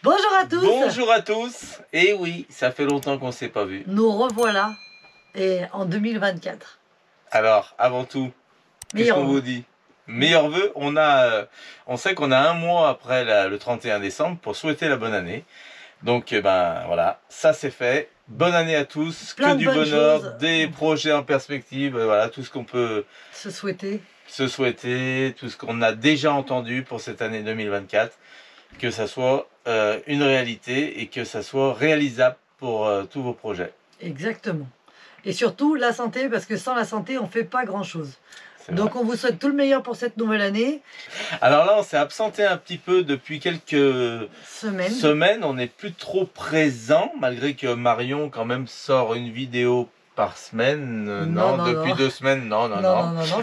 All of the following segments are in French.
Bonjour à tous. Bonjour à tous. Et oui, ça fait longtemps qu'on ne s'est pas vu. Nous revoilà et en 2024. Alors, avant tout, qu'est-ce qu'on vous dit? Meilleurs vœux. On sait qu'on a un mois après le 31 décembre pour souhaiter la bonne année. Donc, ben voilà, ça c'est fait. Bonne année à tous, Plein que de du bonnes bonheur, choses. des projets en perspective, voilà, tout ce qu'on peut Se souhaiter, tout ce qu'on a déjà entendu pour cette année 2024, que ça soit une réalité et que ça soit réalisable pour tous vos projets. exactement. Et surtout la santé, parce que sans la santé, on ne fait pas grand-chose. Donc Vrai. on vous souhaite tout le meilleur pour cette nouvelle année. Alors là, on s'est absenté un petit peu depuis quelques Semaine. On n'est plus trop présent, malgré que Marion quand même sort une vidéo par semaine. Non, depuis 2 semaines, non.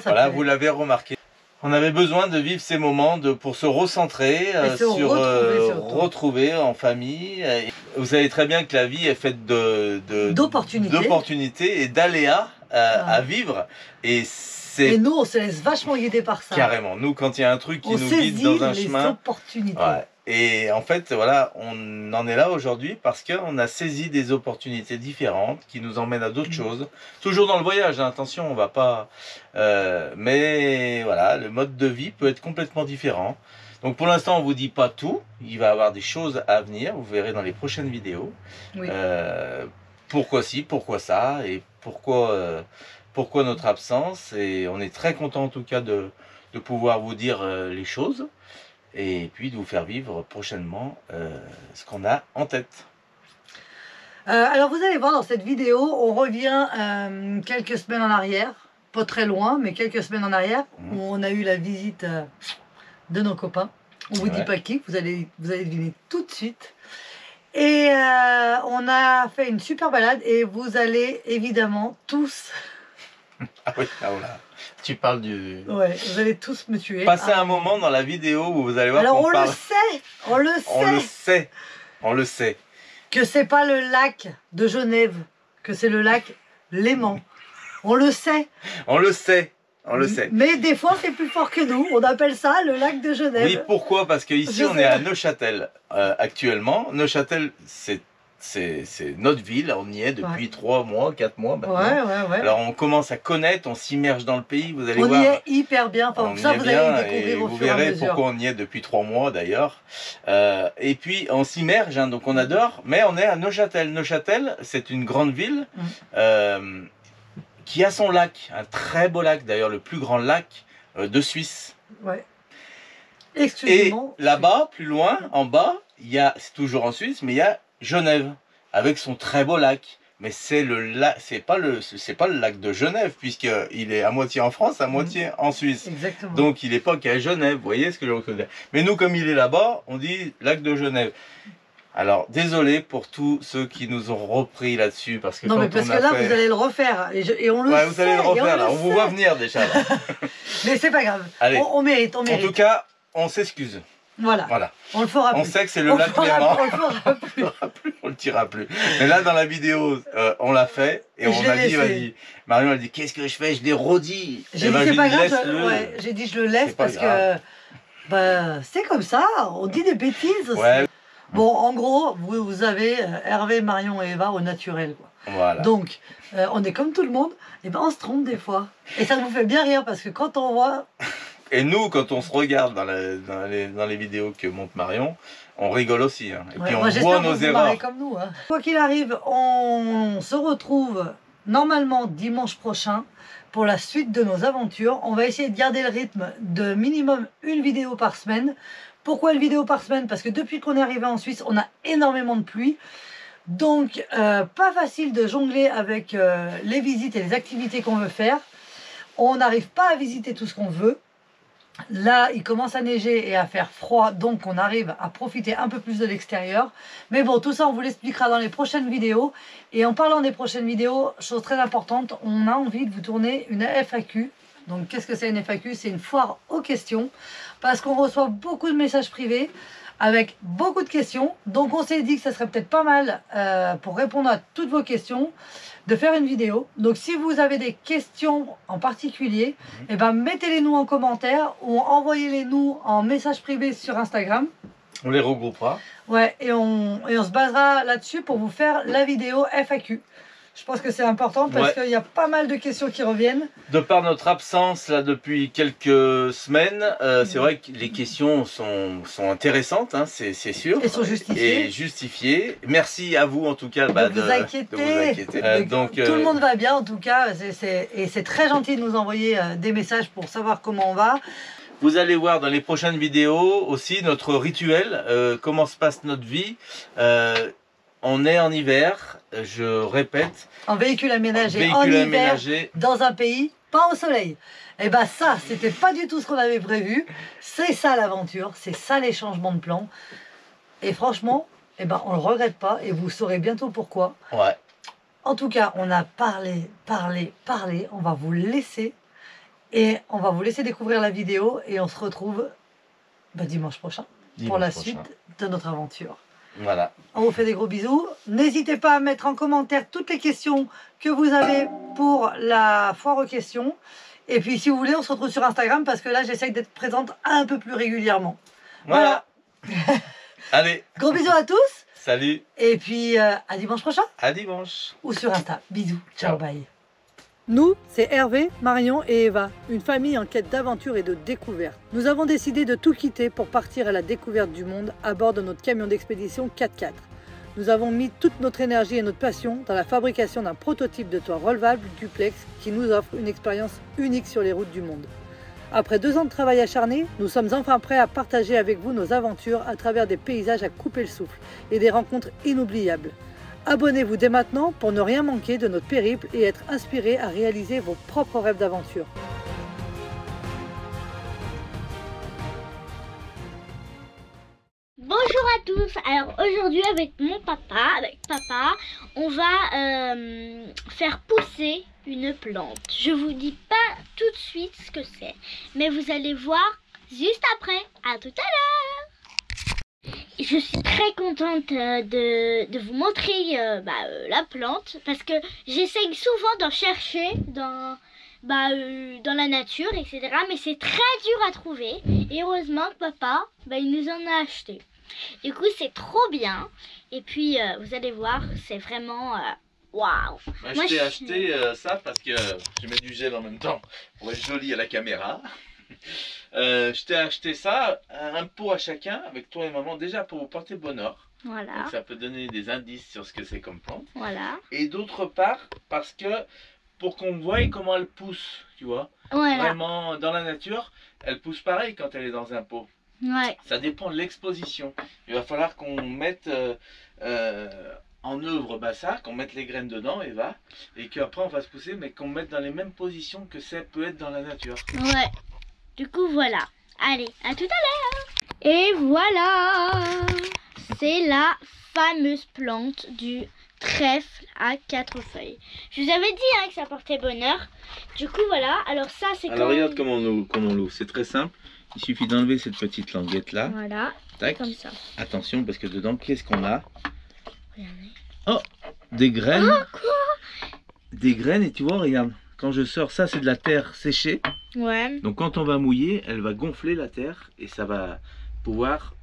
Voilà, vous l'avez remarqué. On avait besoin de vivre ces moments pour se recentrer, retrouver en famille. Vous savez très bien que la vie est faite d'opportunités et d'aléas à vivre. Et nous, on se laisse vachement guider par ça. Carrément. Nous, quand il y a un truc qui nous guide dans un chemin... les opportunités. Ouais. Et en fait, voilà, on en est là aujourd'hui parce qu'on a saisi des opportunités différentes qui nous emmènent à d'autres choses. Toujours dans le voyage, hein, attention, on va pas... mais voilà, le mode de vie peut être complètement différent. Donc pour l'instant, on vous dit pas tout. Il va y avoir des choses à venir, vous verrez dans les prochaines vidéos. Oui. Pourquoi ci, pourquoi ça, et pourquoi notre absence. Et on est très content en tout cas de pouvoir vous dire les choses. Et puis de vous faire vivre prochainement ce qu'on a en tête. Alors vous allez voir dans cette vidéo, on revient quelques semaines en arrière, pas très loin, mais quelques semaines en arrière, où on a eu la visite de nos copains. On vous dit pas qui, vous allez deviner tout de suite. Et on a fait une super balade et vous allez évidemment tous... Ah oui, ah voilà. Tu parles du... Ouais, vous allez tous me tuer. Passer un moment dans la vidéo où vous allez voir qu'on parle... on le sait. Que c'est pas le lac de Genève, que c'est le lac Léman. On le sait. On le sait. Mais des fois, c'est plus fort que nous. On appelle ça le lac de Genève. Oui, pourquoi? Parce qu'ici, on est à Neuchâtel actuellement. Neuchâtel, c'est notre ville, on y est depuis 3 mois, 4 mois maintenant. Ouais. Alors on commence à connaître, on s'immerge dans le pays, vous allez voir. On y est hyper bien, enfin, ça vous allez découvrir au fur et à mesure. Vous verrez pourquoi on y est depuis 3 mois d'ailleurs. Et puis on s'immerge, hein, donc on adore, mais on est à Neuchâtel. Neuchâtel, c'est une grande ville qui a son lac, un très beau lac, d'ailleurs le plus grand lac de Suisse. Ouais. Et là-bas, plus loin, en bas, c'est toujours en Suisse, mais il y a Genève, avec son très beau lac. Mais c'est pas le lac de Genève, puisqu'il est à moitié en France, à moitié en Suisse. Exactement. Donc il n'est pas qu'à Genève, vous voyez ce que je veux dire. Mais nous, comme il est là-bas, on dit lac de Genève. Alors, désolé pour tous ceux qui nous ont repris là-dessus, parce que non, mais parce que là, vous allez le refaire, et on le sait. Vous allez le refaire, là. On vous voit venir déjà. Là. Mais c'est pas grave, allez. On mérite. En tout cas, on s'excuse. Voilà. On le fera plus. On sait que c'est le lac Léman. On le fera plus. On le tirera plus. Mais là, dans la vidéo, on l'a fait et on a dit, vas-y. Marion a dit, qu'est-ce que je fais? Je l'ai redit. J'ai dit, c'est pas grave. J'ai dit, je le laisse parce que c'est comme ça. On dit des bêtises aussi. Ouais. Bon, en gros, vous avez Hervé, Marion et Eva au naturel, quoi. Voilà. Donc, on est comme tout le monde. Et ben, on se trompe des fois. Et ça nous fait bien rire parce que quand on voit... Et nous, quand on se regarde dans les vidéos que monte Marion, on rigole aussi. Hein. Et puis on voit nos erreurs. Comme nous, hein. Quoi qu'il arrive, on se retrouve normalement dimanche prochain pour la suite de nos aventures. On va essayer de garder le rythme de minimum une vidéo par semaine. Pourquoi une vidéo par semaine? Parce que depuis qu'on est arrivé en Suisse, on a énormément de pluie. Donc, pas facile de jongler avec les visites et les activités qu'on veut faire. On n'arrive pas à visiter tout ce qu'on veut. Là, il commence à neiger et à faire froid, donc on arrive à profiter un peu plus de l'extérieur. Mais bon, tout ça, on vous l'expliquera dans les prochaines vidéos. Et en parlant des prochaines vidéos, chose très importante, on a envie de vous tourner une FAQ. Donc, qu'est-ce que c'est une FAQ? C'est une foire aux questions, parce qu'on reçoit beaucoup de messages privés avec beaucoup de questions. Donc, on s'est dit que ça serait peut-être pas mal pour répondre à toutes vos questions, de faire une vidéo. Donc si vous avez des questions en particulier, mettez-les nous en commentaire ou envoyez-les nous en message privé sur Instagram. On les regroupera. Ouais, et on se basera là-dessus pour vous faire la vidéo FAQ. Je pense que c'est important parce qu'il y a pas mal de questions qui reviennent. De par notre absence là depuis quelques semaines, c'est vrai que les questions sont intéressantes, hein, c'est sûr. Elles sont justifiées. Et justifiées. Merci à vous en tout cas de vous inquiéter. Donc, tout le monde va bien en tout cas. Et c'est très gentil de nous envoyer des messages pour savoir comment on va. Vous allez voir dans les prochaines vidéos aussi notre rituel, comment se passe notre vie. On est en hiver, je répète. En véhicule aménagé, en hiver, dans un pays, pas au soleil. Et bien ça, c'était pas du tout ce qu'on avait prévu. C'est ça l'aventure, c'est ça les changements de plan. Et franchement, eh ben, on le regrette pas et vous saurez bientôt pourquoi. Ouais. En tout cas, on a parlé. On va vous laisser. Et on va vous laisser découvrir la vidéo. Et on se retrouve dimanche prochain pour la suite de notre aventure. Voilà. On vous fait des gros bisous. N'hésitez pas à mettre en commentaire toutes les questions que vous avez pour la foire aux questions. Et puis si vous voulez, on se retrouve sur Instagram parce que là, j'essaye d'être présente un peu plus régulièrement. Voilà. Allez. Gros bisous à tous. Salut. Et puis à dimanche prochain. À dimanche. Ou sur Insta. Bisous. Ciao, bye. Nous, c'est Hervé, Marion et Eva, une famille en quête d'aventure et de découverte. Nous avons décidé de tout quitter pour partir à la découverte du monde à bord de notre camion d'expédition 4x4. Nous avons mis toute notre énergie et notre passion dans la fabrication d'un prototype de toit relevable duplex qui nous offre une expérience unique sur les routes du monde. Après 2 ans de travail acharné, nous sommes enfin prêts à partager avec vous nos aventures à travers des paysages à couper le souffle et des rencontres inoubliables. Abonnez-vous dès maintenant pour ne rien manquer de notre périple et être inspiré à réaliser vos propres rêves d'aventure. Bonjour à tous. Alors aujourd'hui avec papa, on va faire pousser une plante. Je vous dis pas tout de suite ce que c'est, mais vous allez voir juste après. À tout à l'heure. Je suis très contente de vous montrer la plante parce que j'essaye souvent d'en chercher dans la nature, etc. Mais c'est très dur à trouver et heureusement que papa, il nous en a acheté. Du coup, c'est trop bien. Et puis, vous allez voir, c'est vraiment waouh. Je t'ai acheté ça parce que je mets du gel en même temps pour être joli à la caméra. Je t'ai acheté ça, un pot à chacun avec toi et maman, déjà pour vous porter bonheur. Voilà. Donc ça peut donner des indices sur ce que c'est comme plante. Voilà. Et d'autre part, parce que pour qu'on voie comment elle pousse, tu vois. Voilà. Vraiment, dans la nature, elle pousse pareil quand elle est dans un pot. Ouais. Ça dépend de l'exposition. Il va falloir qu'on mette en œuvre ça, qu'on mette les graines dedans, Eva, et qu'après on fasse pousser, mais qu'on mette dans les mêmes positions que ça peut être dans la nature. Ouais. Du coup, voilà. Allez, à tout à l'heure. Et voilà. C'est la fameuse plante du trèfle à 4 feuilles. Je vous avais dit que ça portait bonheur. Du coup, voilà. Alors ça, c'est Alors regarde comment on l'ouvre. C'est très simple. Il suffit d'enlever cette petite languette là. Voilà. Tac. Comme ça. Attention parce que dedans, qu'est-ce qu'on a? Regardez. Oh, des graines. Oh, quoi? Des graines et tu vois, regarde. Quand je sors, ça c'est de la terre séchée. Ouais. Donc quand on va mouiller, elle va gonfler la terre et ça va pouvoir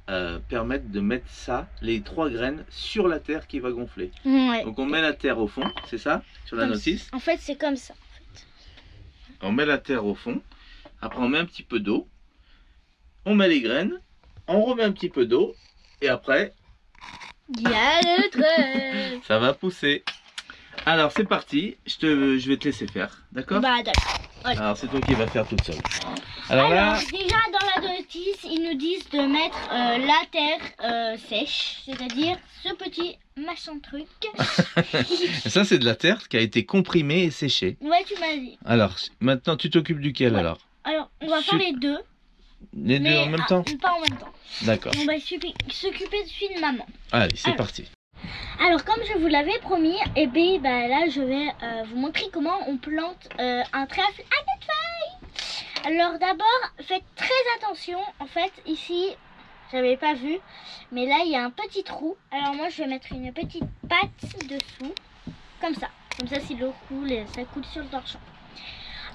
permettre de mettre ça, les 3 graines, sur la terre qui va gonfler. Ouais. Donc on met la terre au fond, c'est ça, sur la notice. En fait, c'est comme ça. On met la terre au fond. Après on met un petit peu d'eau. On met les graines. On remet un petit peu d'eau. Et après, il y a le trèfle. Ça va pousser. Alors c'est parti, je vais te laisser faire, d'accord? D'accord. Okay. Alors c'est toi qui vas faire toute seule. Alors là, déjà dans la notice, ils nous disent de mettre la terre sèche, c'est-à-dire ce petit machin truc. ça c'est de la terre qui a été comprimée et séchée. Ouais, tu m'as dit. Alors maintenant tu t'occupes duquel alors? Alors on va faire les deux. Les deux en même temps? Pas en même temps. D'accord. On va s'occuper de celui de maman. Allez, c'est parti. Alors comme je vous l'avais promis, là je vais vous montrer comment on plante un trèfle à 4 feuilles. Alors d'abord, faites très attention. En fait ici, j'avais pas vu, mais là il y a un petit trou. Alors moi je vais mettre une petite patte dessous, comme ça. Comme ça si l'eau coule, ça coule sur le torchon.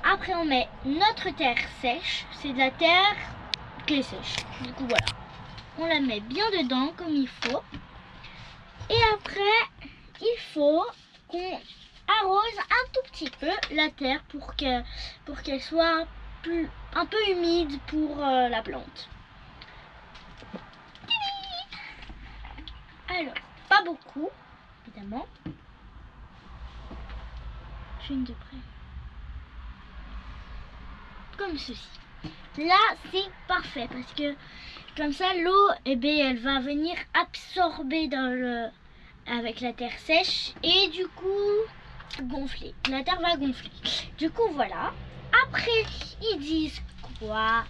Après on met notre terre sèche, c'est de la terre qui est sèche. Du coup voilà. on la met bien dedans comme il faut. Et après, il faut qu'on arrose un tout petit peu la terre pour qu'elle soit un peu humide pour la plante. Alors, pas beaucoup, évidemment. Une de près. Comme ceci. Là, c'est parfait parce que comme ça, l'eau, eh bien, elle va venir absorber avec la terre sèche et du coup gonfler. La terre va gonfler. Du coup, voilà. Après, ils disent quoi?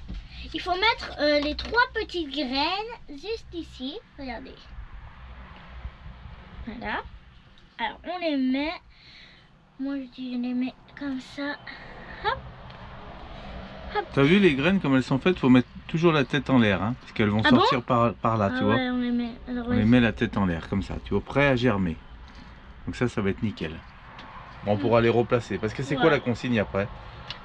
Il faut mettre les 3 petites graines juste ici. Regardez. Voilà. Alors, on les met. Moi, je dis, je les mets comme ça. Hop. Hop. T'as vu les graines comme elles sont faites? Faut mettre toujours la tête en l'air, hein, parce qu'elles vont sortir par là, tu vois. Ouais, on les met. Alors, on les met la tête en l'air, comme ça, tu vois, prêt à germer. Donc ça va être nickel. On pourra les replacer, parce que c'est quoi la consigne après?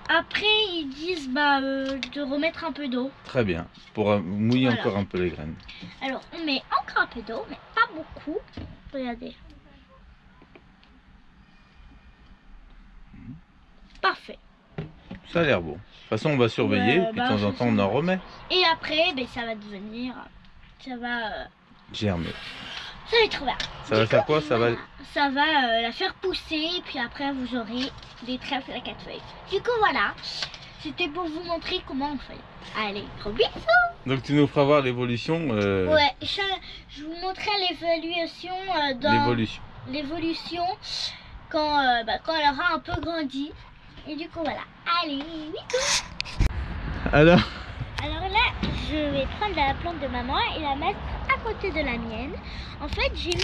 Après, ils disent de remettre un peu d'eau. Très bien, pour mouiller encore un peu les graines. Alors, on met encore un peu d'eau, mais pas beaucoup. Regardez. Parfait. Ça a l'air beau. De toute façon, on va surveiller, puis de temps en temps, on en remet. Et après, ça va devenir... Ça va... germer. Ça va être trop bien. Ça va faire quoi? Ça va la faire pousser, et puis après, vous aurez des trèfles à 4 feuilles. Du coup, voilà. C'était pour vous montrer comment on fait. Allez, gros bisous. Donc, tu nous feras voir l'évolution. Ouais, je vous montrerai l'évaluation l'évolution quand elle aura un peu grandi. Et du coup, voilà. Allez, bisous. Alors là, je vais prendre la plante de maman et la mettre à côté de la mienne. En fait, j'ai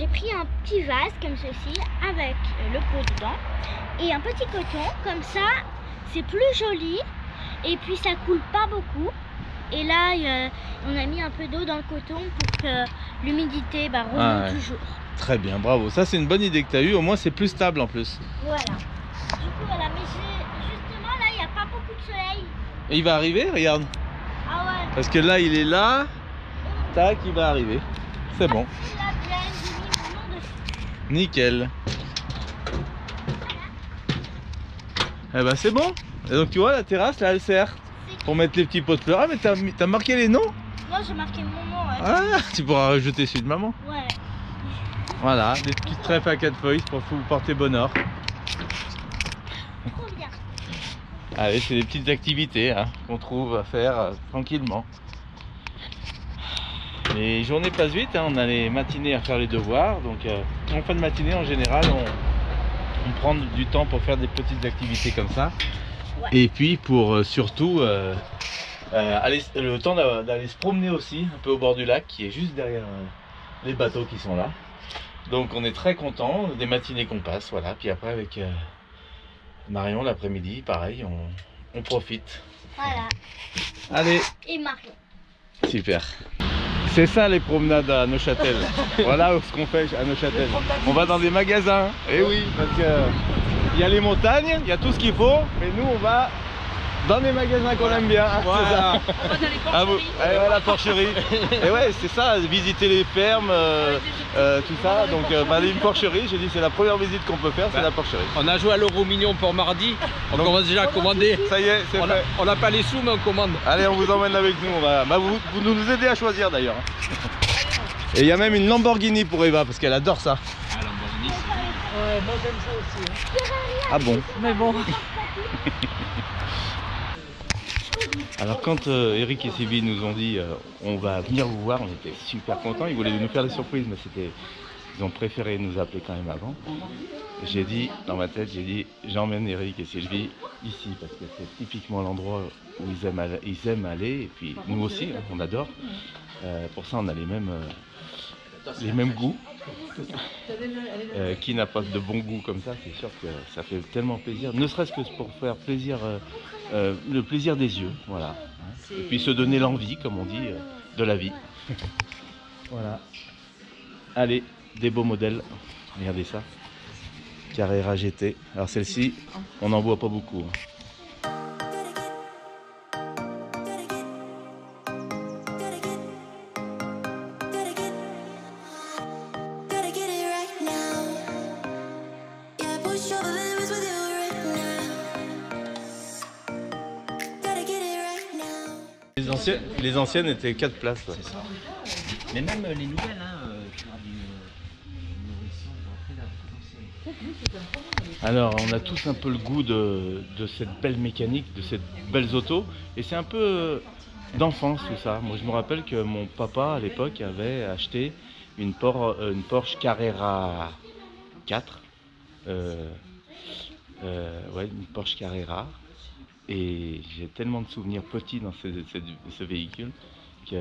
pris un petit vase comme ceci avec le pot dedans et un petit coton. Comme ça, c'est plus joli et puis ça coule pas beaucoup. Et là, on a mis un peu d'eau dans le coton pour que l'humidité remonte toujours. Très bien, bravo. Ça, c'est une bonne idée que tu as eue. Au moins, c'est plus stable en plus. Voilà. Du coup, voilà. Mais justement, là, il n'y a pas beaucoup de soleil. Et il va arriver, regarde. Ah ouais. Parce que là, il est là. Tac, il va arriver. C'est bon. Là, j'ai mis mon nom dessus. Nickel. Eh ben, c'est bon. Et donc, tu vois, la terrasse, là, elle sert pour mettre les petits pots de fleurs. Ah, mais t'as marqué les noms? Moi, j'ai marqué mon nom. Ouais. Ah, tu pourras rajouter celui de maman. Ouais. Voilà, des petites trèfles à 4 feuilles pour vous porter bonheur. Trop bien. Allez, c'est des petites activités qu'on trouve à faire tranquillement. Les journées passent vite, on a les matinées à faire les devoirs. Donc en fin de matinée, en général, on prend du temps pour faire des petites activités comme ça. Ouais. Et puis pour surtout le temps d'aller se promener aussi, un peu au bord du lac, qui est juste derrière les bateaux qui sont là. Donc on est très content des matinées qu'on passe, voilà. Puis après avec Marion l'après-midi, pareil, on profite. Voilà. Allez. Et Marion. Super. C'est ça les promenades à Neuchâtel. Voilà ce qu'on fait à Neuchâtel. On va dans des magasins. Et oui, parce que il y a les montagnes, il y a tout ce qu'il faut, mais nous on va dans les magasins qu'on aime bien. Voilà. On va dans les porcheries. Allez, la porcherie. Et ouais, c'est ça, visiter les fermes, tout ça. Donc une porcherie, j'ai dit c'est la première visite qu'on peut faire, c'est la porcherie. On a joué à l'euro million pour mardi, on commence déjà à commander. Ça y est, c'est fait. On n'a pas les sous mais on commande. Allez, on vous emmène avec nous, vous nous aidez à choisir d'ailleurs. Et il y a même une Lamborghini pour Eva parce qu'elle adore ça. Ah, Lamborghini, c'est... Ouais, moi j'aime ça aussi. Ah bon? Mais bon. Alors quand Eric et Sylvie nous ont dit on va venir vous voir, on était super contents. Ils voulaient nous faire des surprises, mais ils ont préféré nous appeler quand même avant. J'ai dit, dans ma tête, j'emmène Eric et Sylvie ici parce que c'est typiquement l'endroit où ils aiment aller. Et puis nous aussi, on adore. Pour ça, on a les mêmes goûts. Qui n'a pas de bon goût comme ça, c'est sûr que ça fait tellement plaisir, ne serait-ce que pour faire plaisir, le plaisir des yeux, voilà. Et puis se donner l'envie, comme on dit, de la vie. Voilà. Allez, des beaux modèles, regardez ça. Carrera GT. Alors celle-ci, on n'en voit pas beaucoup. Les anciennes étaient 4 places. Ouais. C'est ça. Mais même les nouvelles, je parle d'une nourrition d'anciennes. Alors, on a tous un peu le goût de cette belle mécanique, de ces belles autos. Et c'est un peu d'enfance tout ça. Moi, je me rappelle que mon papa, à l'époque, avait acheté une Porsche Carrera 4. Ouais, une Porsche Carrera. Et j'ai tellement de souvenirs petits dans ce véhicule que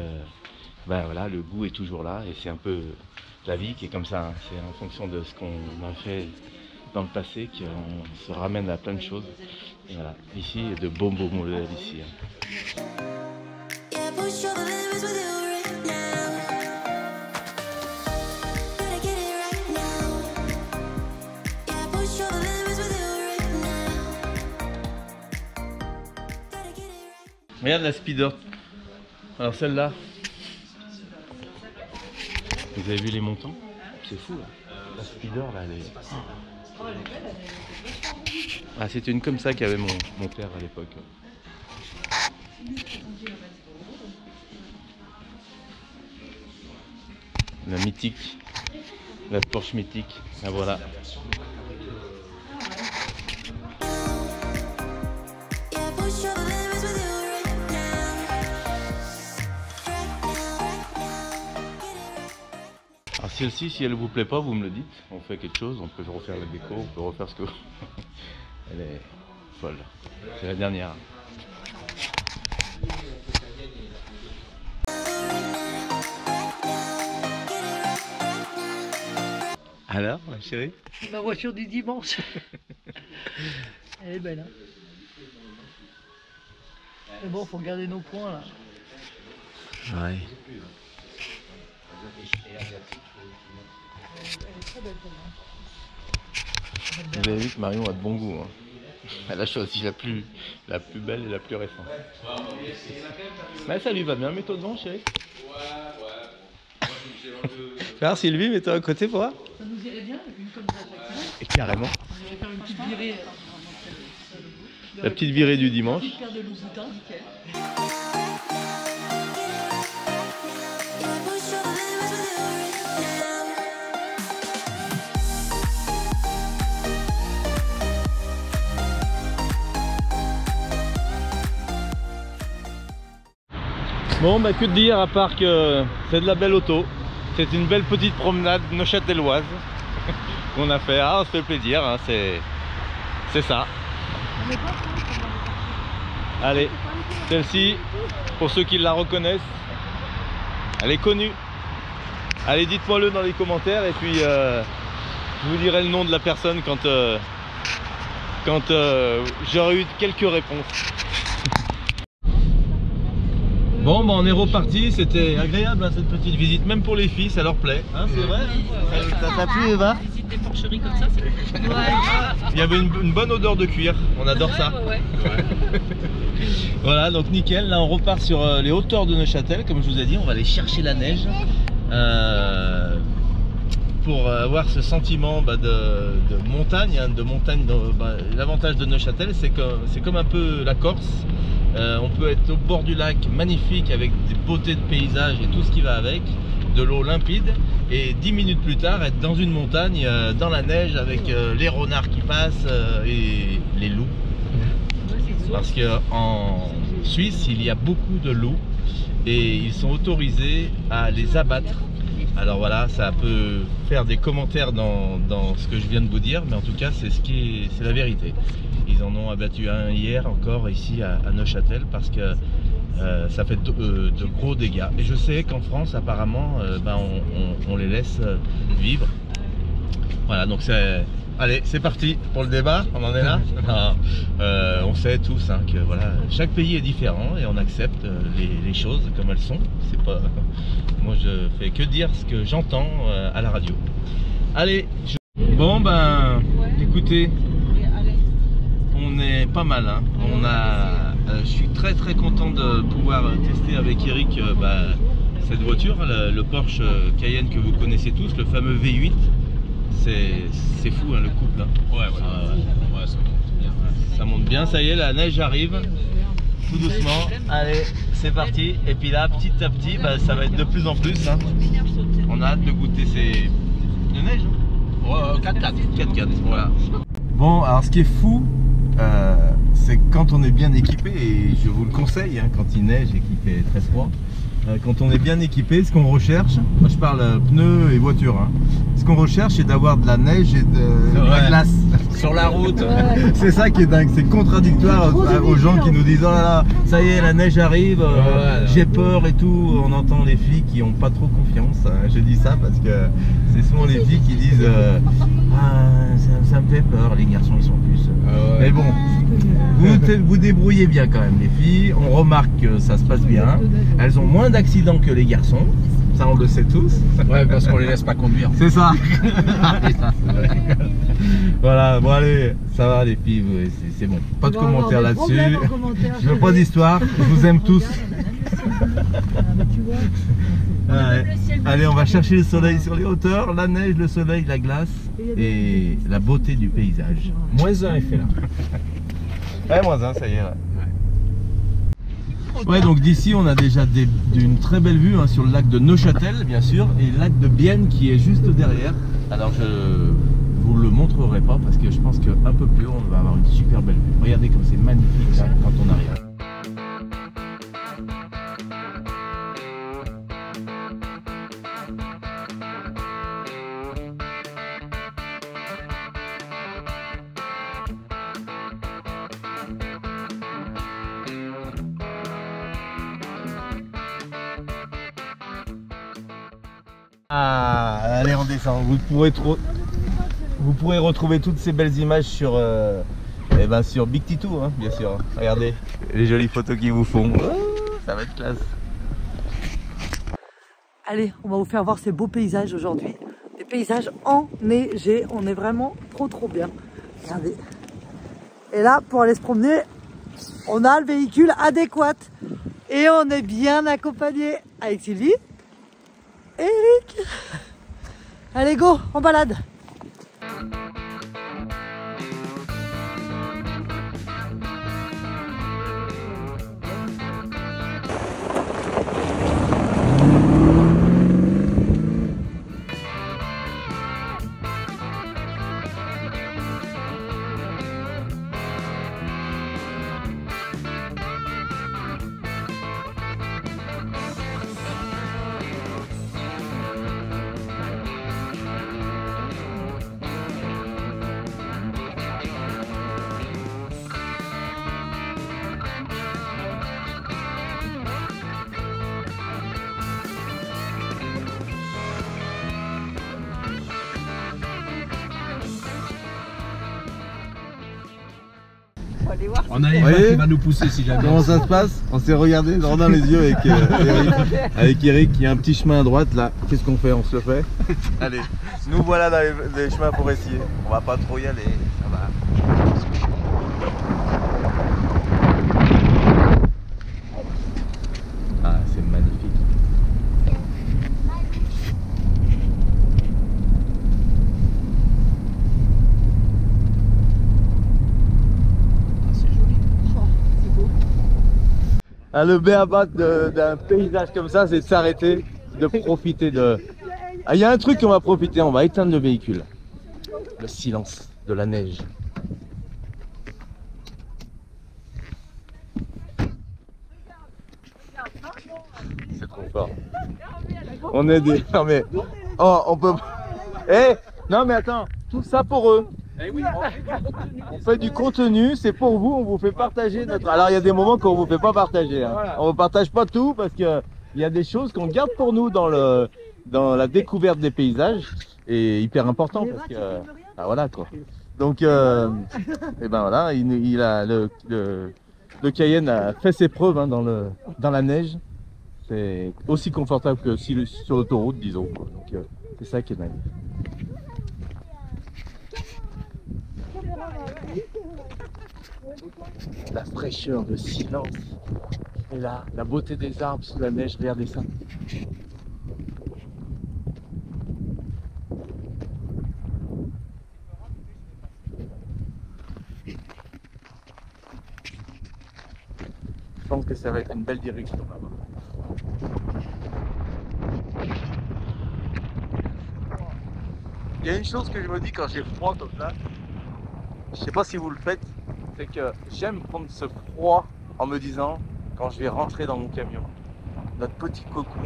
ben voilà, le goût est toujours là. Et c'est un peu la vie qui est comme ça. Hein. C'est en fonction de ce qu'on a fait dans le passé qu'on se ramène à plein de choses. Et voilà, ici, il y a de beaux modèles ici. Hein. Regarde la Speeder. Alors celle-là, vous avez vu les montants? C'est fou là. La Speeder là, elle est... Ah, c'était une comme ça qu'avait mon père à l'époque. La mythique, la Porsche mythique, la voilà. Alors celle-ci, si elle vous plaît pas, vous me le dites, on fait quelque chose, on peut refaire la déco, on peut refaire ce que... Elle est folle, c'est la dernière. Alors, ma chérie? Ma voiture du dimanche. Elle est belle, hein. Mais bon, faut garder nos points là. Ouais. Vous avez vu que Marion a de bon goût. Hein. Elle a choisi la plus belle et la plus récente. Mais ça lui va bien, mets-toi devant, chérie. Alors Sylvie, mets-toi à côté pour voir. Ça nous irait bien, une comme ça chaque semaine. Et carrément. On va faire une petite virée. La petite virée du dimanche. Une paire de Louboutins, nickel. Bon bah que te dire à part que c'est de la belle auto. C'est une belle petite promenade neuchâteloise qu'on a fait. Ah, on se fait plaisir, hein, c'est ça. Allez, celle-ci, pour ceux qui la reconnaissent, elle est connue. Allez, dites-moi le dans les commentaires et puis je vous dirai le nom de la personne quand j'aurai eu quelques réponses. Bon, bah on est reparti, c'était agréable hein, cette petite visite, même pour les filles, ça leur plaît, hein, c'est vrai. Ça t'a plu, Eva? Visite des porcheries comme ça, c'est cool. Ouais. Il y avait une bonne odeur de cuir, on adore ça. Ouais. Voilà, donc nickel, là on repart sur les hauteurs de Neuchâtel, comme je vous ai dit, on va aller chercher la neige pour avoir ce sentiment de montagne. L'avantage de Neuchâtel, c'est que c'est comme un peu la Corse. On peut être au bord du lac, magnifique, avec des beautés de paysage et tout ce qui va avec, de l'eau limpide, et 10 minutes plus tard être dans une montagne, dans la neige, avec les renards qui passent et les loups. Parce qu'en Suisse, il y a beaucoup de loups et ils sont autorisés à les abattre. Alors voilà, ça peut faire des commentaires dans ce que je viens de vous dire, mais en tout cas c'est la vérité. Ils en ont abattu un hier encore ici à Neuchâtel parce que ça fait de gros dégâts. Et je sais qu'en France apparemment on les laisse vivre. Voilà, donc allez, c'est parti pour le débat, on en est là. On sait tous hein, que voilà, chaque pays est différent et on accepte les choses comme elles sont. C'est pas... Moi je fais que dire ce que j'entends à la radio. Allez, bon ben écoutez, on est pas mal hein. Je suis très content de pouvoir tester avec Eric cette voiture, le Porsche Cayenne que vous connaissez tous, le fameux V8. C'est fou hein, le couple hein. Ouais, ça monte bien. Ça monte bien, ça y est, la neige arrive. tout doucement. Allez, c'est parti. Et puis là, petit à petit, bah, ça va être de plus en plus. Hein. On a hâte de goûter ces... de neige. Ouais, 4x4. 4x4, voilà. Bon, alors ce qui est fou, c'est quand on est bien équipé, et je vous le conseille, hein, quand il neige et qu'il fait très froid, quand on est bien équipé, ce qu'on recherche, moi je parle pneus et voiture, hein, ce qu'on recherche c'est d'avoir de la neige et de la glace. Sur la route. Ouais. C'est ça qui est dingue, c'est contradictoire aux gens qui nous disent oh là là, ça y est, la neige arrive, j'ai peur et tout. On entend les filles qui n'ont pas trop confiance. Hein. Je dis ça parce que c'est souvent les filles qui disent ah, ça me fait peur, les garçons ils sont plus. Mais bon, vous débrouillez bien quand même, les filles. On remarque que ça se passe bien. Elles ont moins d'accidents que les garçons. Ça, on le sait tous. Ouais, parce qu'on les laisse pas conduire. C'est ça. Voilà, bon allez, ça va les filles, c'est bon. Pas de commentaires là-dessus. Je veux pas d'histoire, je vous aime tous. Allez, on va chercher le soleil sur les hauteurs, la neige, le soleil, la glace et la beauté du paysage. -1 est fait là. Ouais, -1, ça y est. Ouais, donc d'ici on a déjà une très belle vue hein, sur le lac de Neuchâtel bien sûr et le lac de Bienne qui est juste derrière. Alors je vous le montrerai pas parce que je pense qu'un peu plus haut on va avoir une super belle vue. Regardez comme c'est magnifique là, quand on arrive. Ah, allez on descend, vous pourrez retrouver toutes ces belles images sur, sur Big Titou hein, bien sûr. Regardez les jolies photos qu'ils vous font, ça va être classe. Allez, on va vous faire voir ces beaux paysages aujourd'hui. Des paysages enneigés, on est vraiment trop bien. Regardez. Et là, pour aller se promener, on a le véhicule adéquat. Et on est bien accompagné avec Sylvie. Eric. Allez go, en balade. On a Eva qui va nous pousser si jamais. Comment ça se passe? On s'est regardé droit dans les yeux avec Eric. Avec Eric, il y a un petit chemin à droite là. Qu'est-ce qu'on fait? On se le fait? Allez, nous voilà dans les chemins forestiers. On va pas trop y aller, ça va. Ah, c'est magnifique. Ah, le béaba d'un paysage comme ça, c'est de s'arrêter, de profiter de... Ah, il y a un truc qu'on va profiter, on va éteindre le véhicule. Le silence de la neige. C'est trop fort. On est des... Non mais... Oh, on peut... Eh, non mais attends, tout ça pour eux. On fait du contenu, c'est pour vous, on vous fait partager notre... Alors il y a des moments qu'on vous fait pas partager, hein. On ne partage pas tout parce qu'il y a des choses qu'on garde pour nous dans la découverte des paysages et hyper important parce que... Ah voilà quoi. Donc, et ben voilà, le Cayenne a fait ses preuves hein, dans la neige. C'est aussi confortable que sur l'autoroute disons. Donc c'est ça qui est dingue. La fraîcheur, le silence, et là, la beauté des arbres sous la neige, regardez ça. pense que ça va être une belle direction là-bas. Il y a une chose que je me dis quand j'ai froid comme ça, je sais pas si vous le faites, c'est que j'aime prendre ce froid en me disant, quand je vais rentrer dans mon camion, notre petit cocon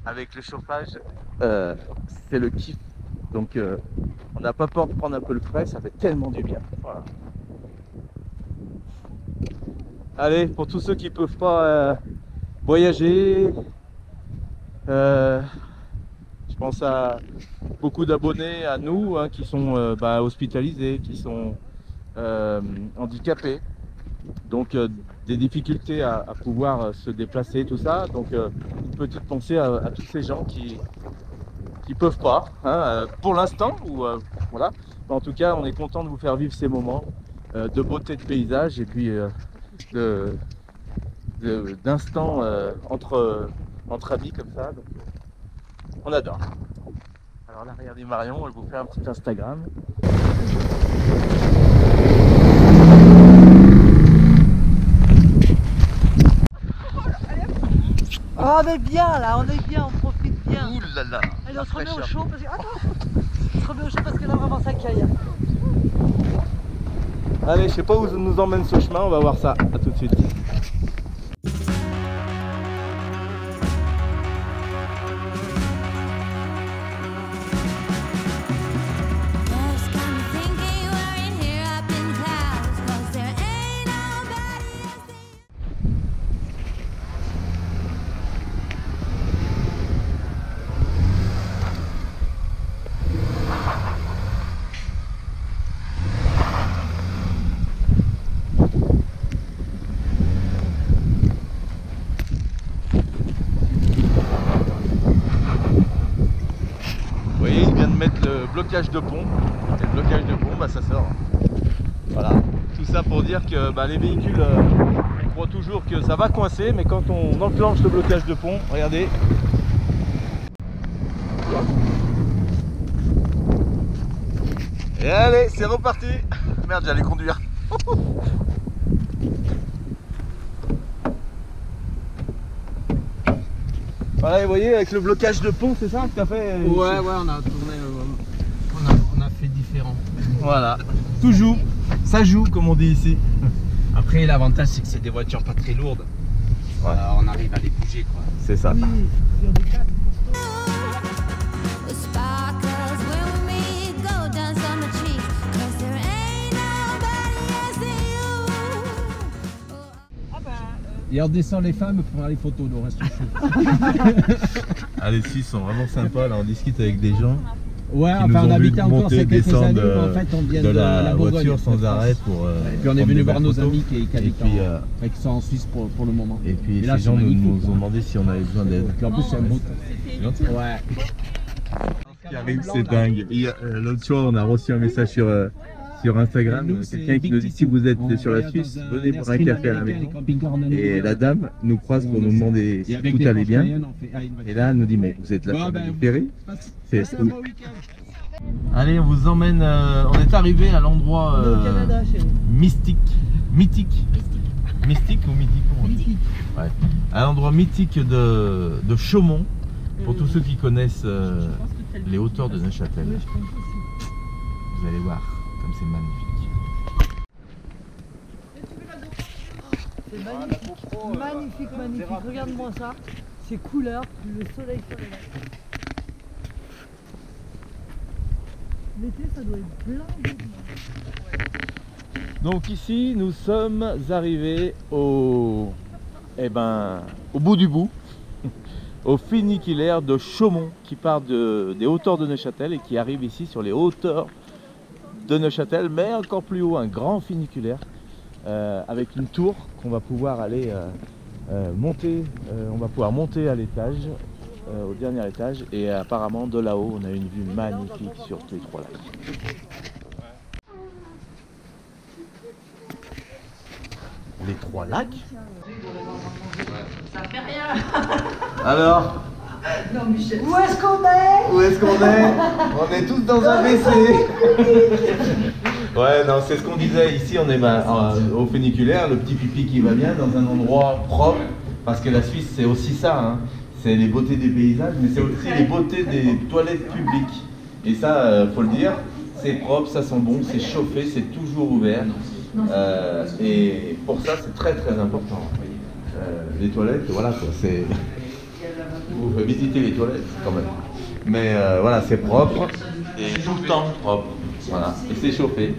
avec le chauffage, c'est le kiff. Donc on n'a pas peur de prendre un peu le frais, ça fait tellement du bien. Voilà. Allez, pour tous ceux qui peuvent pas voyager, je pense à beaucoup d'abonnés à nous hein, qui sont hospitalisés, qui sont handicapés, donc des difficultés à pouvoir se déplacer, tout ça. Donc une petite pensée à tous ces gens qui peuvent pas, hein, pour l'instant, ou voilà. En tout cas, on est content de vous faire vivre ces moments de beauté de paysage et puis d'instants entre amis comme ça. Donc, on adore. Alors là, regardez Marion, elle vous fait un petit Instagram. Oh, on est bien là, on est bien, on profite bien. Ouh là là. Allez, on se remet au chaud parce que... Attends, on se remet au chaud parce que là vraiment ça caille. Allez, je sais pas où nous emmène ce chemin, on va voir ça. À tout de suite. Blocage de pont, et le blocage de pont, ça sort. Voilà, tout ça pour dire que les véhicules croient toujours que ça va coincer, mais quand on enclenche le blocage de pont, regardez. Et allez, c'est reparti. Merde, j'allais conduire. Voilà, vous voyez, avec le blocage de pont, c'est ça que tu as fait? Ouais, on a tourné, on a fait différent. Voilà, tout joue, ça joue comme on dit ici. Après, l'avantage c'est que c'est des voitures pas très lourdes. Ouais. On arrive à les bouger quoi. C'est ça. Oui, sur des casques. Et on descend les femmes pour faire les photos, nous reste chaud. Ah, les Suisses sont vraiment sympas, là on discute avec des gens. Ouais, qui enfin nous on ont vu habitait encore monter, c'est quelques années, descendre, mais en fait on vient de la Bourgogne, voiture sans arrêt pour et puis on est venu voir nos amis qui habitent qui sont en Suisse pour le moment. Et puis là, ces gens nous ont hein. demandé si on avait besoin d'aide. Et en plus c'est un beau Gentil. Ouais. Ce qui arrive, c'est dingue. L'autre soir on a reçu un message sur Instagram, quelqu'un qui nous dit si vous êtes sur la Suisse, venez boire un café à la maison. Et la dame nous croise pour nous demander si tout allait bien. Et là elle nous dit mais vous êtes là du Péry? C'est cool. Allez, on vous emmène, on est arrivé à l'endroit mythique ou mythique? Ouais. À l'endroit mythique de Chaumont, pour tous ceux qui connaissent les hauteurs de Neuchâtel. Vous allez voir. C'est magnifique. C'est magnifique. Magnifique, magnifique. Regarde-moi ça. Ces couleurs, le soleil sur les lacs. L'été, ça doit être blindé. Donc ici, nous sommes arrivés au bout du bout, au funiculaire de Chaumont, qui part des hauteurs de Neuchâtel et qui arrive ici sur les hauteurs de Neuchâtel, mais encore plus haut, un grand funiculaire avec une tour qu'on va pouvoir aller monter. On va pouvoir monter à l'étage, au dernier étage, et apparemment de là-haut, on a une vue magnifique sur tous les trois lacs. Les trois lacs. Ça fait rien. Alors, Non, Michel. Où est-ce qu'on est? où est-ce qu'on est? On est tous dans un WC. Ouais, non, c'est ce qu'on disait. Ici, on est au funiculaire, le petit pipi qui va bien dans un endroit propre. Parce que la Suisse, c'est aussi ça. Hein. C'est les beautés des paysages, mais c'est aussi les beautés des toilettes publiques. Et ça, faut le dire, c'est propre, ça sent bon, c'est chauffé, c'est toujours ouvert. Et pour ça, c'est très très important. Les toilettes, voilà quoi, c'est... Vous pouvez visiter les toilettes quand même. Mais voilà, c'est propre et tout le temps propre. Voilà, et c'est chauffé.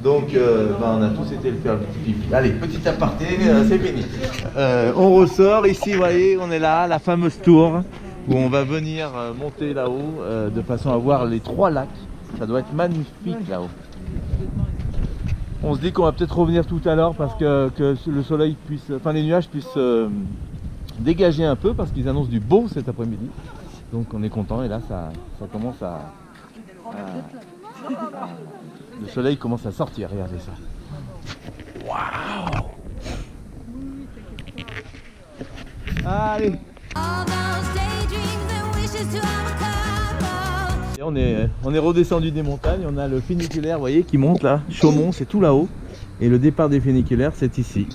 Donc on a tous été le faire le petit pipi. Allez, petit aparté, c'est fini. On ressort ici, vous voyez, on est là, la fameuse tour où on va venir monter là-haut de façon à voir les 3 lacs. Ça doit être magnifique là-haut. On se dit qu'on va peut-être revenir tout à l'heure parce que le soleil puisse, enfin les nuages puissent dégager un peu parce qu'ils annoncent du beau cet après-midi. Donc on est content et là ça commence à le soleil commence à sortir, regardez ça. Waouh! Allez! Et on est redescendu des montagnes, on a le funiculaire, vous voyez, qui monte là. Chaumont, c'est tout là-haut. Et le départ des funiculaires, c'est ici.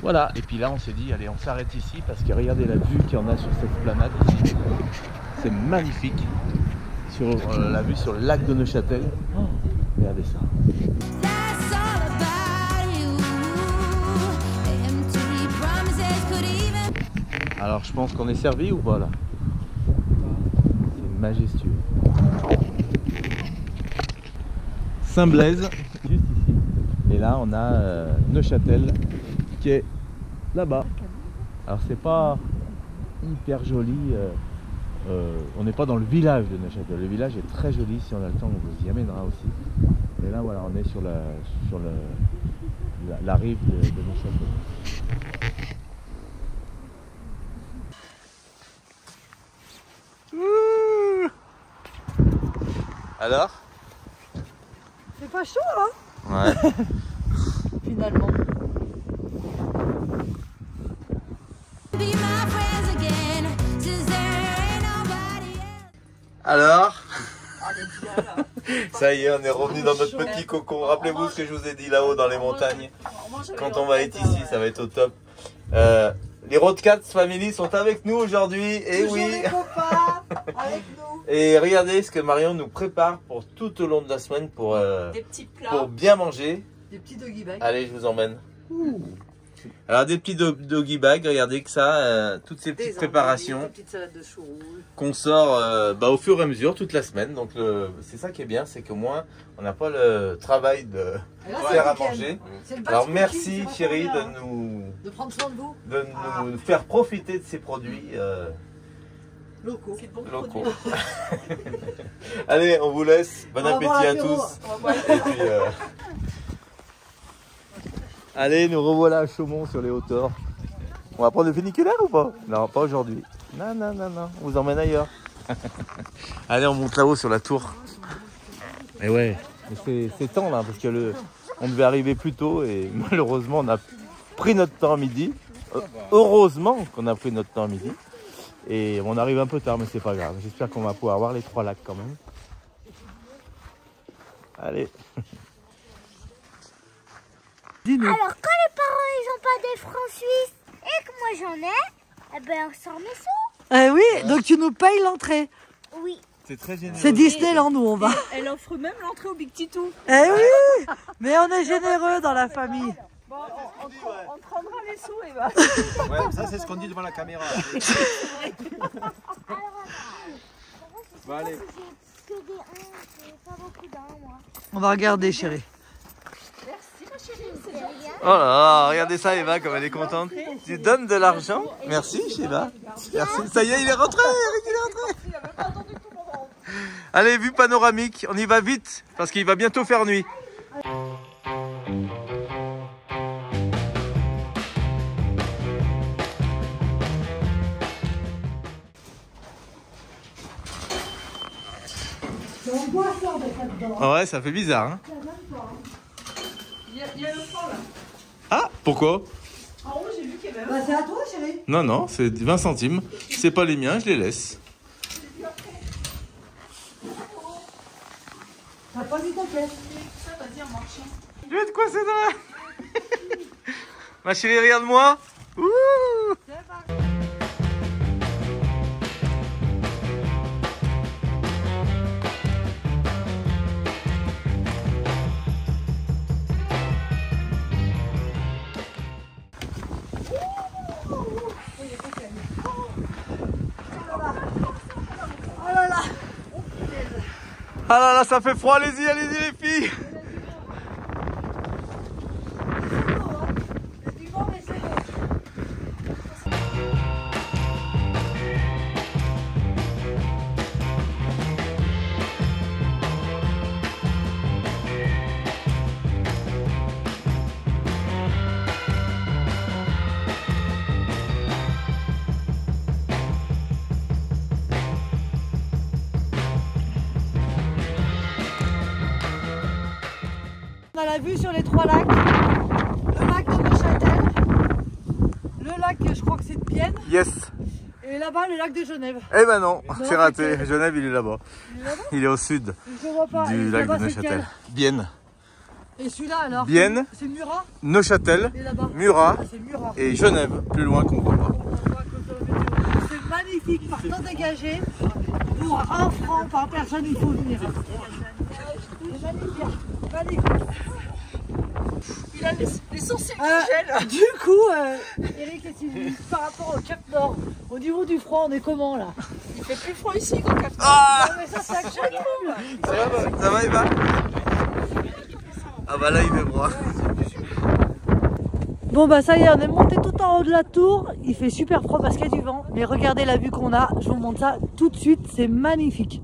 Voilà. Et puis là, on s'est dit, allez, on s'arrête ici parce que regardez la vue qu'il y en a sur cette planète ici. C'est magnifique. Sur la vue sur le lac de Neuchâtel. Oh, regardez ça. Alors, je pense qu'on est servi ou pas là? C'est majestueux. Saint-Blaise, juste ici. Et là, on a Neuchâtel qui est là-bas. Alors, c'est pas hyper joli. On n'est pas dans le village de Neuchâtel. Le village est très joli. Si on a le temps, on vous y amènera aussi. Et là, voilà, on est sur la rive de Neuchâtel. Alors? C'est pas chaud, hein? Ouais. Finalement. Alors? Ça y est, on est revenu dans notre petit cocon. Rappelez-vous ce que je vous ai dit là-haut dans les montagnes. Quand on va être ici, ça va être au top. Les Roadcats Family sont avec nous aujourd'hui. Et oui. Les copains avec nous. Et regardez ce que Marion nous prépare pour tout au long de la semaine pour, Des petits plats. pour bien manger. Des petits doggy bags. Allez, je vous emmène. Alors des petits doggy bags, regardez que ça, toutes ces petites préparations. Des petites salades de chou rouge. Qu'on sort au fur et à mesure toute la semaine. Donc c'est ça qui est bien, c'est qu'au moins on n'a pas le travail de faire à manger. Alors merci chérie de prendre soin de vous. de nous faire profiter de ces produits Locaux. locaux. Allez, on vous laisse. Bon appétit à tous. Et puis, allez, nous revoilà à Chaumont sur les hauteurs. On va prendre le funiculaire ou pas? Non, pas aujourd'hui. Non, non, non, non. On vous emmène ailleurs. Allez, on monte là-haut sur la tour. Et ouais, c'est temps là, parce que on devait arriver plus tôt et malheureusement on a pris notre temps à midi. Heureusement qu'on a pris notre temps à midi. Et on arrive un peu tard, mais c'est pas grave. J'espère qu'on va pouvoir voir les 3 lacs quand même. Allez. Alors quand les parents ils ont pas des francs suisses et que moi j'en ai, eh ben on sort mes sous. Eh oui, donc tu nous payes l'entrée. Oui. C'est très généreux. C'est Disneyland où on va. Elle offre même l'entrée au Big Titou. Eh oui, mais on est généreux dans la famille. Bon, on te rendra les sous, Eva. Ouais, ça c'est ce qu'on dit devant la caméra. Bon, allez. J'ai que des 1, j'ai pas beaucoup d'1 moi. On va regarder, chérie. Merci ma chérie, c'est gentil. Oh là là, regardez ça Eva, comme elle est contente. Tu donnes de l'argent. Merci Shiva. Merci. Ça y est, il est rentré, Eric, il est rentré. Allez, vue panoramique, on y va vite, parce qu'il va bientôt faire nuit. Ah ouais, ça fait bizarre, hein. Il y a le franc là. Ah, pourquoi? En haut, j'ai vu qu'il y avait un. Bah, c'est à toi, chérie. Non, non, c'est 20 centimes. C'est pas les miens, je les laisse. T'as pas mis ta caisse. Vas-y, en marchant. Je vais te coincer dans la... Ma chérie, regarde-moi. Ouh. Ah là là, ça fait froid, allez-y, allez-y les filles. On a la vue sur les 3 lacs, le lac de Neuchâtel, le lac, je crois que c'est de Bienne, Yes. et là-bas le lac de Genève. Eh ben non, Non, c'est raté. c'est- Genève, il est là-bas. Il est là-bas ? Il est au sud Je le vois pas. du Et lac là-bas, de c'est Neuchâtel. Bienne. lequel ? Et celui-là alors Bienne. C'est Murat Neuchâtel, et là-bas. Murat Ah, c'est Murat. et Genève, plus loin qu'on voit pas. On voit que sur le météo. C'est magnifique, par temps dégagé. Pour 1 franc par personne, il faut venir. C'est magnifique. Magnifique. Il a les sourcils qui gèlent. Du coup, Eric, qu'est-ce que tu dis par rapport au Cap Nord? Au niveau du froid, on est comment là? Il fait plus froid ici qu'au Cap Nord. Ah, Non, mais ça, c'est incroyable. ça va, Eva? Ah bah là, il fait froid. Bon bah ça y est, on est monté tout en haut de la tour. Il fait super froid parce qu'il y a du vent. Mais regardez la vue qu'on a. Je vous montre ça tout de suite. C'est magnifique.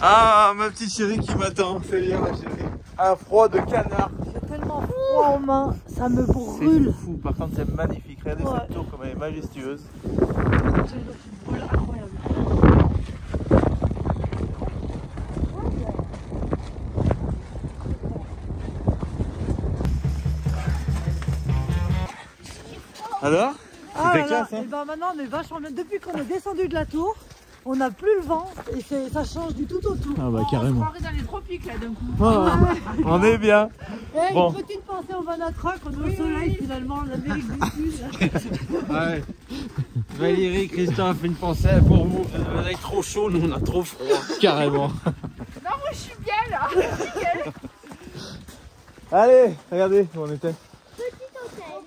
Ah, ma petite chérie qui m'attend. C'est bien, ma chérie. Un froid de canard. J'ai tellement froid en main. Ça me C'est brûle. fou. Par contre, c'est magnifique. Regardez Ouais. cette tour comme elle est majestueuse. Incroyable. Alors? Ah C'était là là, classe, hein? et ben maintenant on est vachement bien. Depuis qu'on est descendu de la tour, on n'a plus le vent et ça change du tout au tout. Ah bah On se croirait dans les tropiques là d'un coup. On est bien. Eh, Bon. Une petite pensée au Vanatra qu'on est au soleil finalement, l'Amérique du Sud. Ouais. Valérie, Christophe, une pensée pour vous. Vous avez trop chaud, nous on a trop froid. Carrément. Non, moi je suis bien là. Allez, regardez où on était.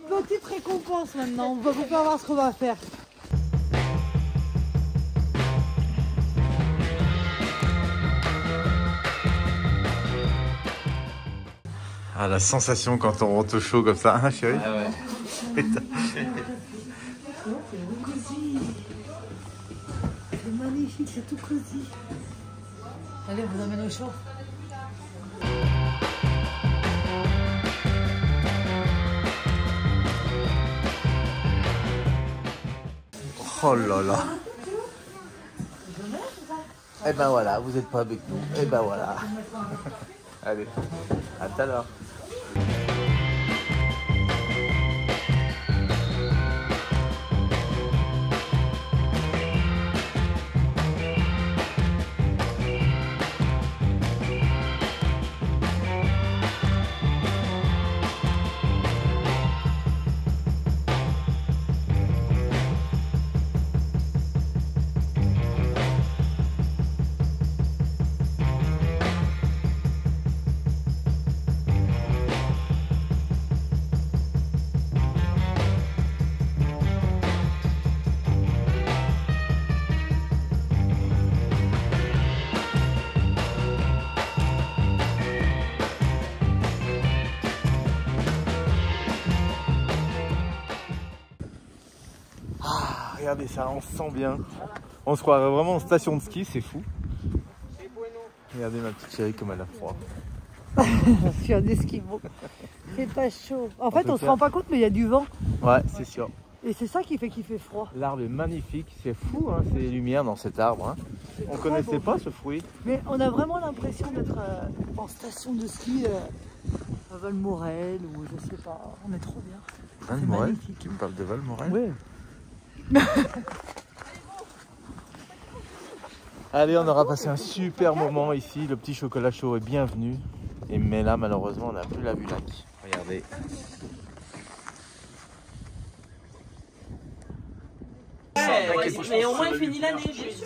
Petite récompense maintenant, on va vous faire voir ce qu'on va faire. Ah, la sensation quand on rentre au chaud comme ça, hein, chérie? Ah ouais. C'est magnifique, c'est tout cosy. Allez, on vous emmène au chaud. Oh là là. Eh ben voilà, vous n'êtes pas avec nous. Eh ben voilà. Allez, à tout à l'heure. regardez ça, on se sent bien. On se croirait vraiment en station de ski, c'est fou. Regardez ma petite chérie comme elle a froid. Sur des skis, bon. C'est pas chaud. En fait, on se rend pas compte, mais il y a du vent. Ouais, c'est sûr. Et c'est ça qui fait qu'il fait froid. L'arbre est magnifique, c'est fou hein, ces lumières dans cet arbre. Hein. On connaissait pas ce fruit. Mais on a vraiment l'impression d'être en station de ski à Valmorel ou je sais pas. On est trop bien. Valmorel? Tu me parles de Valmorel? Oui. Allez, on aura passé un super moment ici. Le petit chocolat chaud est bienvenu. Mais là, malheureusement, on n'a plus la vue lac. Regardez. Mais au moins il finit l'année.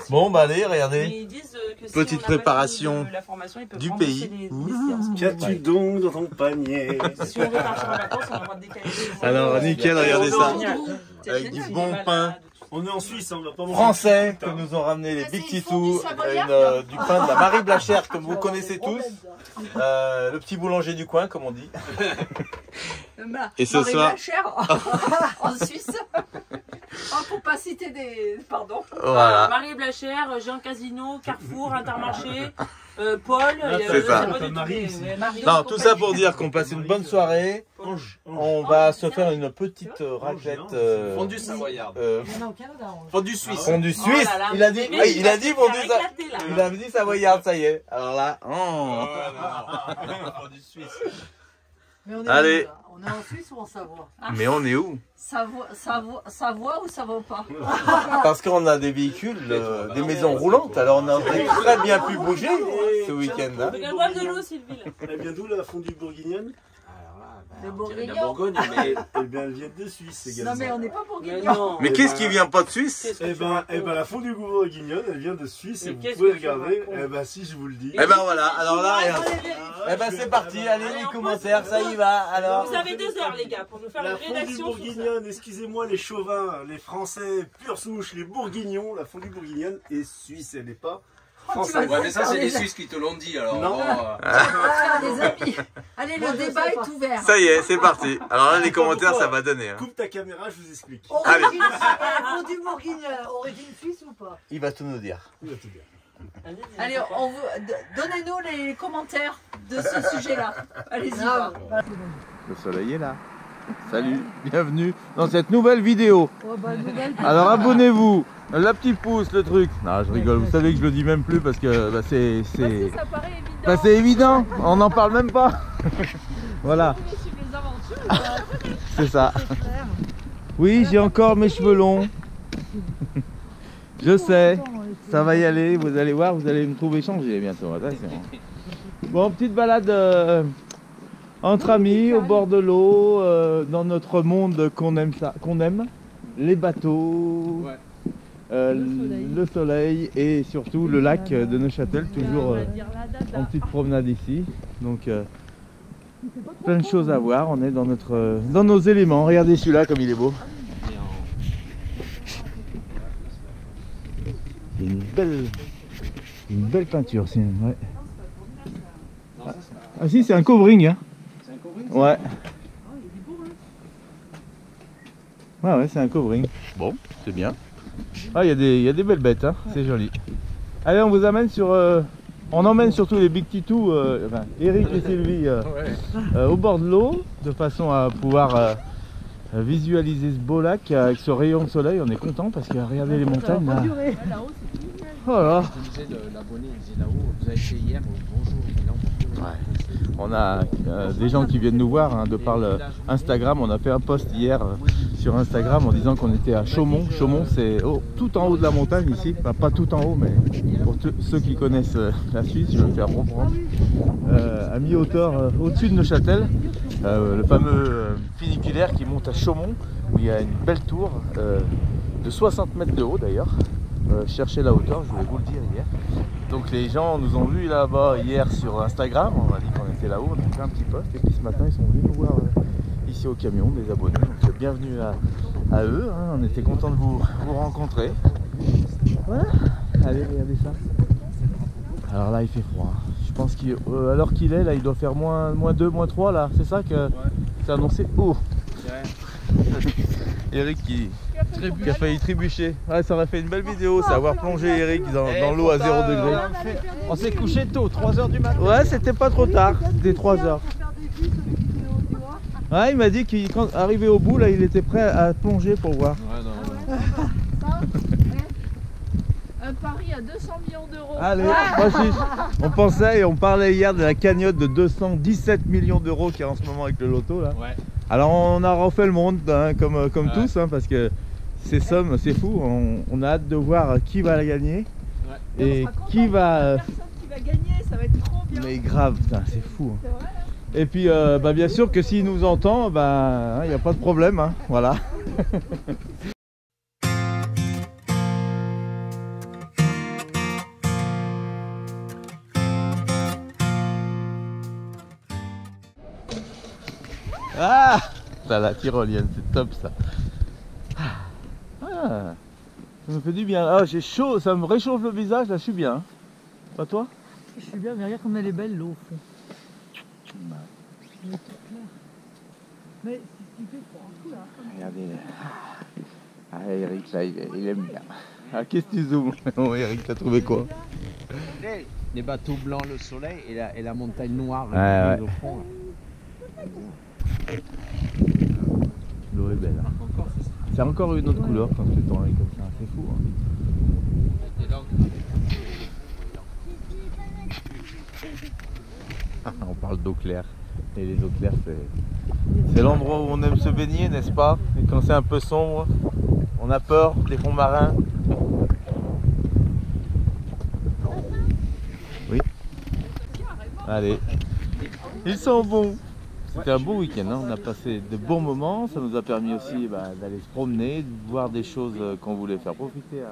Bon, bah allez, regardez. Ils disent que si Petite on a pas préparation fini la formation, ils peuvent du prendre pays. les séances. Qu'as-tu donc dans ton panier? Si on veut partir en vacances, on a le droit de décaler. Alors, nickel, regardez ça. C'est Avec génial. du bon pain On est en Suisse, on va pas manger français tout que le temps. nous ont ramené les Big c'est fondue Titous, savoyarde. du pain de la Marie Blachère, comme vous connaissez tous. Le petit boulanger du coin, comme on dit. Et ce soir, en Suisse. Oh, pour pas citer des. Pardon. voilà. Marie Blachère, Jean Casino, Carrefour, Intermarché, Paul. C'est ça. Marie ici. Non, tout ça pour dire qu'on passe une bonne soirée. On va se faire une petite raclette. Fondue savoyarde. Fondue suisse. Fondue suisse. Oh là là, Il a dit, mais oui, il a dit il a fondue sa- éclaté, là. il a dit savoyarde, ça y est. Alors là, oh. Fondue suisse. Mais on est Allez. où, là? On est en Suisse ou en Savoie? Mais on est où? Ça voit ou ça vaut pas? Parce qu'on a des véhicules, des maisons roulantes. Alors on aurait très bien pu bouger ce week-end. Hein. Regarde, bois de l'eau, Sylvie. Elle vient d'où la fondue bourguignonne? De La Bourgogne, mais Eh bien, elle vient de Suisse également. Non, mais on n'est pas bourguignon. Mais qu'est-ce qui vient pas de Suisse? Eh ben, la fondue bourguignonne, elle vient de Suisse et Mais vous qu'est-ce pouvez que tu regarder. racontes? Eh ben, si je vous le dis. Eh ben voilà, alors là, regarde. Eh ben c'est parti, allez les commentaires, ça y va. Alors. Vous avez 2 heures, les gars, pour nous faire La une fondue rédaction sur ça. bourguignonne, excusez-moi les chauvins, les français, pure souche, les bourguignons, la fondue bourguignonne est suisse, elle n'est pas française. ouais, mais ça c'est les Suisses qui te l'ont dit alors. Non. Bon, Les amis. Allez, le débat est ouvert. Ça y est, c'est parti. Alors là, les commentaires, ça va donner. Hein. Coupe ta caméra, je vous explique. Allez. Fondue bourguignonne, origine suisse ou pas? Il va tout nous dire. Il va tout bien. Allez, donnez-nous les commentaires de ce sujet-là. Allez-y. va. Le soleil est là. Salut, bienvenue dans cette nouvelle vidéo. Oh, bah, nouvelle. Alors abonnez-vous, le petit pouce, le truc. Non, je rigole, vous savez que je le dis même plus parce que bah, c'est Ça paraît évident. bah, c'est évident, on n'en parle même pas. Voilà, Les aventures. c'est ça. Oui, j'ai encore mes cheveux longs. Je sais, ça va y aller, vous allez voir, vous allez me trouver changé bientôt, attention. Bon, petite balade entre amis, au bord de l'eau, dans notre monde qu'on aime, les bateaux, le soleil et surtout le lac de Neuchâtel, toujours en petite promenade ici. Donc plein de choses à voir, on est dans nos éléments. Regardez celui-là comme il est beau. C'est une belle peinture, c'est ouais. Ah si, c'est un covering hein. c'est un covering. Ouais. Ouais, c'est un covering. Bon, c'est bien. Ah, il y a des belles bêtes, hein. C'est joli. Allez, on vous amène sur... on emmène surtout les Big Titous, enfin, Eric et Sylvie, au bord de l'eau, de façon à pouvoir visualiser ce beau lac avec ce rayon de soleil. On est content parce que regardez les montagnes là. Oh là. Je disais l'abonné, il disait là-haut, vous avez fait hier, bonjour, bilan. Ouais. On a des gens qui viennent nous voir hein, de par Instagram. On a fait un post hier sur Instagram en disant qu'on était à Chaumont. Chaumont, c'est tout en haut de la montagne ici. Enfin, pas tout en haut, mais pour ceux qui connaissent la Suisse, je vais me faire comprendre. À mi-hauteur, au-dessus de Neuchâtel, le fameux funiculaire qui monte à Chaumont, où il y a une belle tour de 60 mètres de haut d'ailleurs. Chercher la hauteur, je voulais vous le dire hier. Donc les gens nous ont vus là-bas hier sur Instagram, on a dit qu'on était là-haut, on a fait un petit post et puis ce matin ils sont venus nous voir ici au camion, des abonnés. Donc bienvenue à eux, hein. On était contents de vous rencontrer. Voilà, allez regardez ça. Alors là il fait froid, je pense qu'à l'heure qu'il est là il doit faire moins 2, moins 3 là, c'est ça que c'est annoncé. Oh Eric qui qui a failli trébucher. Ouais, ça aurait fait une belle vidéo, ça, avoir plongé Eric dans l'eau à 0 degré. On s'est couché tôt, 3 h du matin. Ouais, c'était pas trop tard, c'était 3 h. Ouais, il m'a dit qu'arrivé arrivé au bout, là, il était prêt à plonger pour voir. Ouais, non. Un pari à 200 millions d'euros. Allez, moi, on pensait et on parlait hier de la cagnotte de 217 millions d'euros qu'il y a en ce moment avec le loto là. Ouais. Alors on a refait le monde hein, comme Ouais. tous hein, parce que ces sommes c'est fou. On a hâte de voir qui va la gagner et qui va. Personne qui va gagner, ça va être trop bien. Mais grave, putain, c'est fou. C'est vrai. Et puis bah, bien sûr que s'il nous entend, il n'y a pas de problème. Hein, voilà. Ah, la tyrolienne, c'est top ça. Ah, ça me fait du bien. Ah, j'ai chaud, ça me réchauffe le visage, là je suis bien. Pas toi? Je suis bien, mais regarde comme elle est belle l'eau au fond. Mais c'est ce qui fait froid. Regardez. Ah, Eric là, il aime bien. Ah, qu'est-ce que tu zoomes? Oh, Eric, t'as trouvé quoi? Les bateaux blancs, le soleil et la montagne noire Ouais. au fond. L'eau est belle. Hein. C'est encore une autre couleur quand le temps est comme ça, c'est fou. Hein. On parle d'eau claire. Et les eaux claires, c'est l'endroit où on aime se baigner, n'est-ce pas? Et quand c'est un peu sombre, on a peur des fonds marins. Oui. Allez. Ils sont bons. C'était un beau week-end, hein. On a passé de bons moments, ça nous a permis aussi d'aller se promener, de voir des choses qu'on voulait faire profiter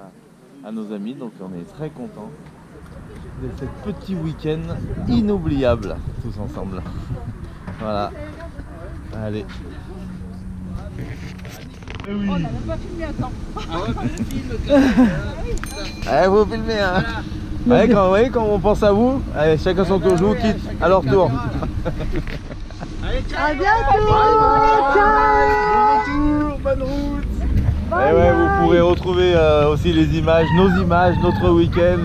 à nos amis, donc on est très contents de ce petit week-end inoubliable, tous ensemble. Voilà, allez. Oh, on n'a même pas filmé à temps. Allez, vous filmez, hein. Ouais, quand, vous voyez, quand on pense à vous, allez, chacun son tour, je vous quitte, à leur tour. À bientôt. Bonjour, bonne route. Et ouais, vous pourrez retrouver aussi les images, nos images, notre week-end,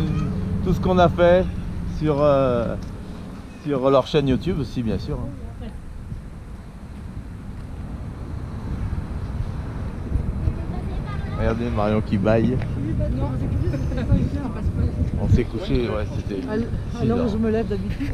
tout ce qu'on a fait sur leur chaîne YouTube aussi, bien sûr. Regardez Marion qui baille. On s'est couché, ouais, c'était. À l'heure où je me lève d'habitude.